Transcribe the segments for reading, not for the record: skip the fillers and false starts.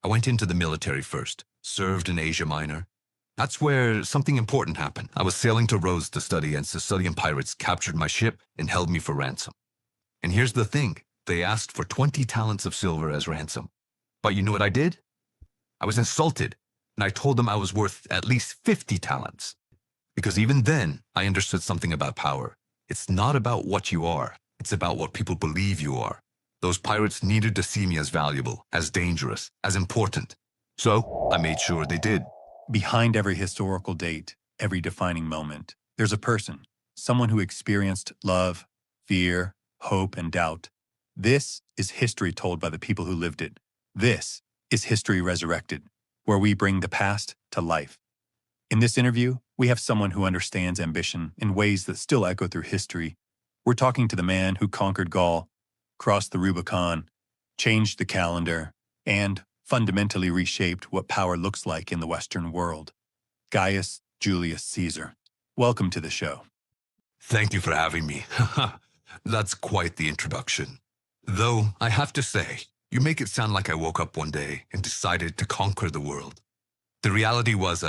I went into the military first, served in Asia Minor. That's where something important happened. I was sailing to Rhodes to study, and Sicilian pirates captured my ship and held me for ransom. And here's the thing. They asked for 20 talents of silver as ransom. But you know what I did? I was insulted, and I told them I was worth at least 50 talents. Because even then, I understood something about power. It's not about what you are. It's about what people believe you are. Those pirates needed to see me as valuable, as dangerous, as important. So I made sure they did. Behind every historical date, every defining moment, there's a person, someone who experienced love, fear, hope, and doubt. This is history told by the people who lived it. This is History Resurrected, where we bring the past to life. In this interview, we have someone who understands ambition in ways that still echo through history. We're talking to the man who conquered Gaul, crossed the Rubicon, changed the calendar, and fundamentally reshaped what power looks like in the Western world. Gaius Julius Caesar. Welcome to the show. Thank you for having me. That's quite the introduction. Though, I have to say, you make it sound like I woke up one day and decided to conquer the world. The reality was,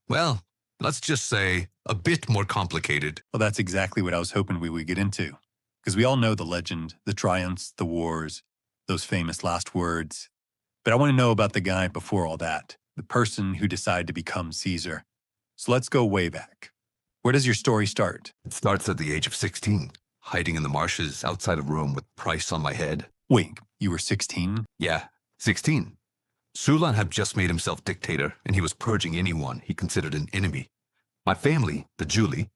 well, let's just say, a bit more complicated. Well, that's exactly what I was hoping we would get into. Because we all know the legend, the triumphs, the wars, those famous last words. But I want to know about the guy before all that, the person who decided to become Caesar. So let's go way back. Where does your story start? It starts at the age of 16, hiding in the marshes outside of Rome with price on my head. Wait, you were 16? Yeah, 16. Sulla had just made himself dictator, and he was purging anyone he considered an enemy. My family, the Julii,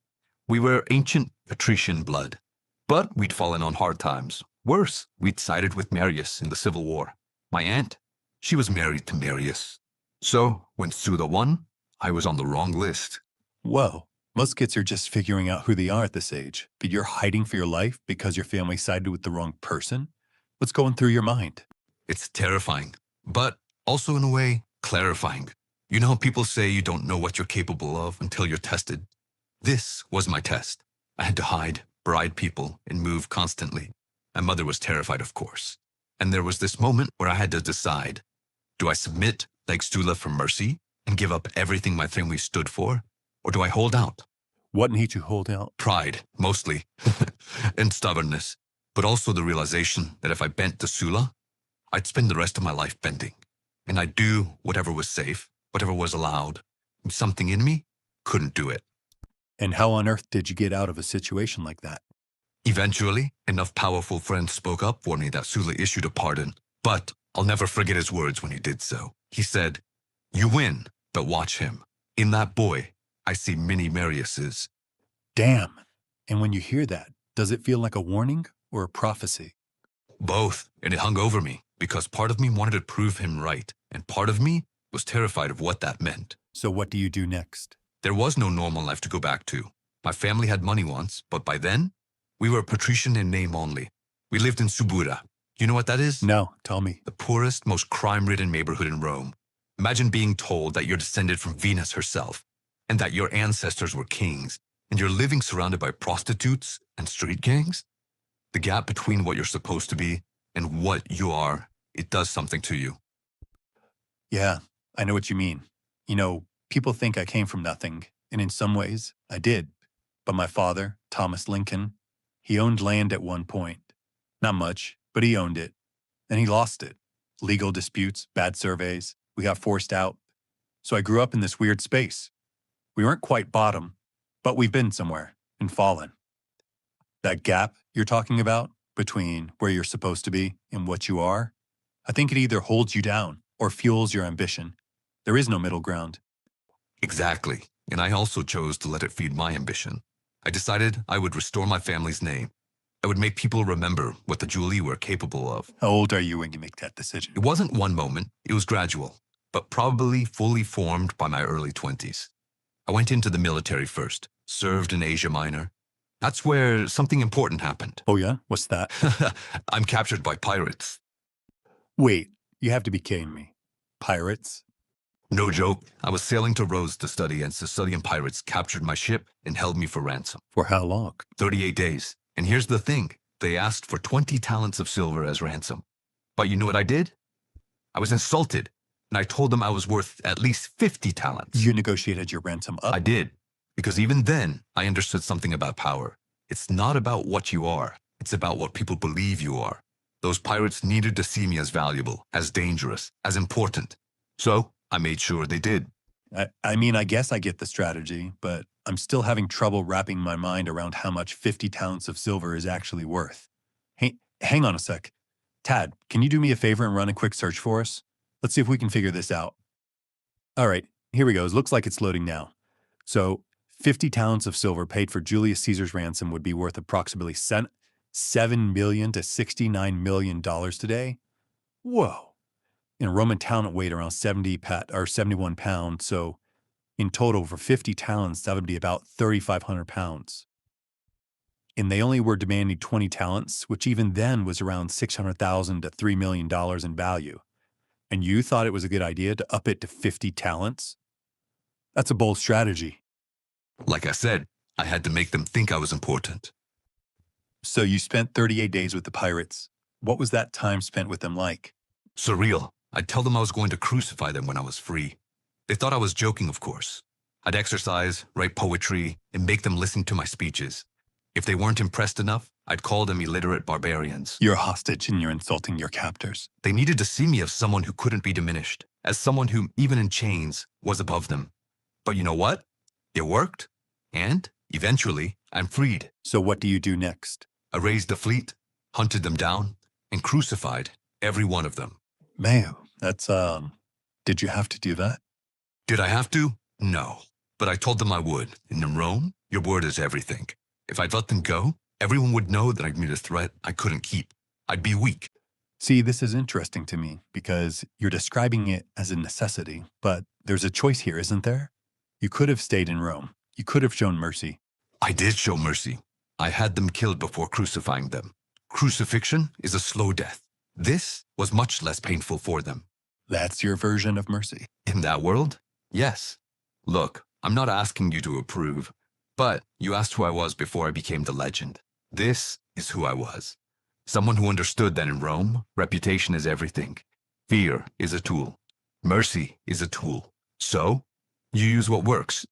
we were ancient patrician blood. But we'd fallen on hard times. Worse, we'd sided with Marius in the Civil War. My aunt, she was married to Marius. So, when Sulla won, I was on the wrong list. Whoa, most kids are just figuring out who they are at this age, but you're hiding for your life because your family sided with the wrong person? What's going through your mind? It's terrifying, but also in a way, clarifying. You know how people say you don't know what you're capable of until you're tested? This was my test. I had to hide, bribe people, and move constantly. My mother was terrified, of course. And there was this moment where I had to decide, do I submit like Sulla for mercy and give up everything my family stood for? Or do I hold out? What need you hold out? Pride, mostly, and stubbornness, but also the realization that if I bent to Sulla, I'd spend the rest of my life bending, and I'd do whatever was safe, whatever was allowed. And something in me couldn't do it. And how on earth did you get out of a situation like that? Eventually, enough powerful friends spoke up for me that Sulla issued a pardon, but I'll never forget his words when he did so. He said, "You win, but watch him. In that boy, I see many Mariuses." Damn. And when you hear that, does it feel like a warning or a prophecy? Both, and it hung over me, because part of me wanted to prove him right, and part of me was terrified of what that meant. So what do you do next? There was no normal life to go back to. My family had money once, but by then, we were patrician in name only. We lived in Subura. You know what that is? No, tell me. The poorest, most crime-ridden neighborhood in Rome. Imagine being told that you're descended from Venus herself, and that your ancestors were kings, and you're living surrounded by prostitutes and street gangs. The gap between what you're supposed to be and what you are, it does something to you. Yeah, I know what you mean. You know, people think I came from nothing, and in some ways, I did. But my father, Thomas Lincoln, he owned land at one point. Not much, but he owned it. And he lost it. Legal disputes, bad surveys. We got forced out. So I grew up in this weird space. We weren't quite bottom, but we've been somewhere and fallen. That gap you're talking about between where you're supposed to be and what you are, I think it either holds you down or fuels your ambition. There is no middle ground. Exactly. And I also chose to let it feed my ambition. I decided I would restore my family's name. I would make people remember what the Julii were capable of. How old are you when you make that decision? It wasn't one moment, it was gradual, but probably fully formed by my early 20s. I went into the military first, served in Asia Minor. That's where something important happened. Oh yeah? What's that? I'm captured by pirates. Wait, you have to be kidding me. Pirates? No joke. I was sailing to Rhodes to study, and Sicilian pirates captured my ship and held me for ransom. For how long? 38 days. And here's the thing. They asked for 20 talents of silver as ransom. But you know what I did? I was insulted, and I told them I was worth at least 50 talents. You negotiated your ransom up? I did, because even then, I understood something about power. It's not about what you are. It's about what people believe you are. Those pirates needed to see me as valuable, as dangerous, as important. So I made sure they did. I mean, I guess I get the strategy, but I'm still having trouble wrapping my mind around how much 50 talents of silver is actually worth. Hey, hang on a sec. Tad, can you do me a favor and run a quick search for us? Let's see if we can figure this out. All right, here we go. It looks like it's loading now. So 50 talents of silver paid for Julius Caesar's ransom would be worth approximately $7 million to $69 million today. Whoa. In a Roman talent weighed around 71 pounds, so in total for 50 talents, that would be about 3,500 pounds. And they only were demanding 20 talents, which even then was around $600,000 to $3 million in value. And you thought it was a good idea to up it to 50 talents? That's a bold strategy. Like I said, I had to make them think I was important. So you spent 38 days with the pirates. What was that time spent with them like? Surreal. I'd tell them I was going to crucify them when I was free. They thought I was joking, of course. I'd exercise, write poetry, and make them listen to my speeches. If they weren't impressed enough, I'd call them illiterate barbarians. You're a hostage and you're insulting your captors. They needed to see me as someone who couldn't be diminished, as someone who, even in chains, was above them. But you know what? It worked. And, eventually, I'm freed. So what do you do next? I raised the fleet, hunted them down, and crucified every one of them. Man, that's, did you have to do that? Did I have to? No. But I told them I would. And in Rome, your word is everything. If I'd let them go, everyone would know that I'd made a threat I couldn't keep. I'd be weak. See, this is interesting to me because you're describing it as a necessity, but there's a choice here, isn't there? You could have stayed in Rome. You could have shown mercy. I did show mercy. I had them killed before crucifying them. Crucifixion is a slow death. This was much less painful for them. That's your version of mercy. In that world? Yes. Look, I'm not asking you to approve, but you asked who I was before I became the legend. This is who I was. Someone who understood that in Rome, reputation is everything. Fear is a tool. Mercy is a tool. So, you use what works.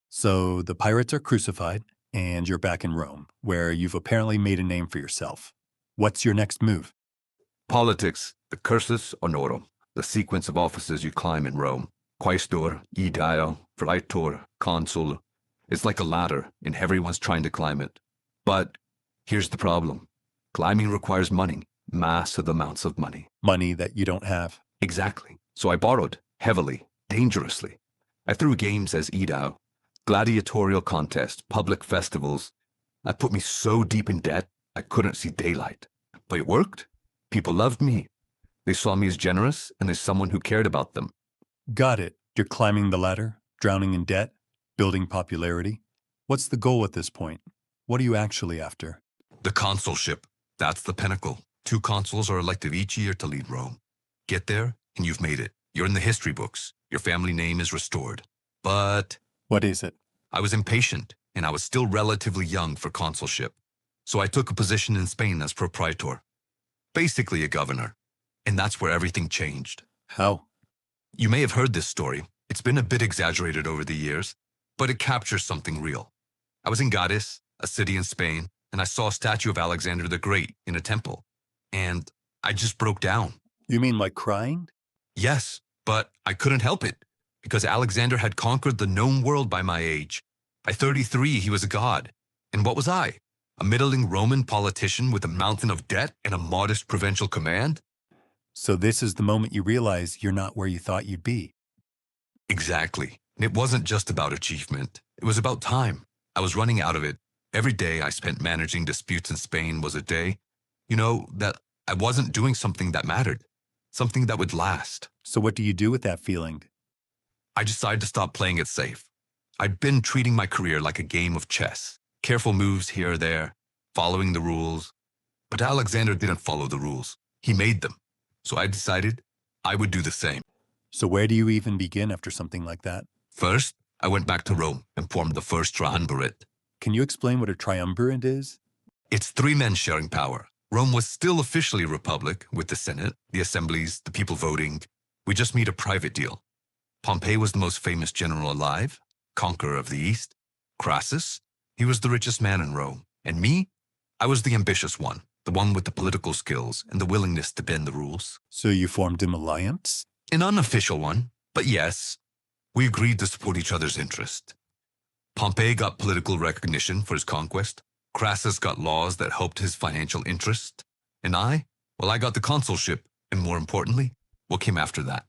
So the pirates are crucified, and you're back in Rome, where you've apparently made a name for yourself. What's your next move? Politics, the cursus honorum, the sequence of offices you climb in Rome. Quaestor, aedile, praetor, consul. It's like a ladder, and everyone's trying to climb it. But here's the problem. Climbing requires money, massive amounts of money. Money that you don't have. Exactly. So I borrowed, heavily, dangerously. I threw games as aedile, gladiatorial contests, public festivals. That put me so deep in debt, I couldn't see daylight. But it worked. People loved me. They saw me as generous and as someone who cared about them. Got it. You're climbing the ladder, drowning in debt, building popularity. What's the goal at this point? What are you actually after? The consulship. That's the pinnacle. 2 consuls are elected each year to lead Rome. Get there, and you've made it. You're in the history books. Your family name is restored. But What is it? I was impatient, and I was still relatively young for consulship. So I took a position in Spain as propraetor. Basically a governor. And that's where everything changed. How? You may have heard this story. It's been a bit exaggerated over the years, but it captures something real. I was in Gaius, a city in Spain, and I saw a statue of Alexander the Great in a temple. And I just broke down. You mean like crying? Yes, but I couldn't help it, because Alexander had conquered the known world by my age. By 33, he was a god. And what was I? A middling Roman politician with a mountain of debt and a modest provincial command? So this is the moment you realize you're not where you thought you'd be. Exactly. And it wasn't just about achievement. It was about time. I was running out of it. Every day I spent managing disputes in Spain was a day, that I wasn't doing something that mattered, something that would last. So what do you do with that feeling? I decided to stop playing it safe. I'd been treating my career like a game of chess, careful moves here or there, following the rules. But Alexander didn't follow the rules. He made them. So I decided I would do the same. So where do you even begin after something like that? First, I went back to Rome and formed the first triumvirate. Can you explain what a triumvirate is? It's 3 men sharing power. Rome was still officially a republic with the Senate, the assemblies, the people voting. We just made a private deal. Pompey was the most famous general alive, conqueror of the East. Crassus, he was the richest man in Rome. And me, I was the ambitious one, the one with the political skills and the willingness to bend the rules. So you formed an alliance? An unofficial one, but yes, we agreed to support each other's interest. Pompey got political recognition for his conquest. Crassus got laws that helped his financial interest. And I got the consulship, and more importantly, what came after that.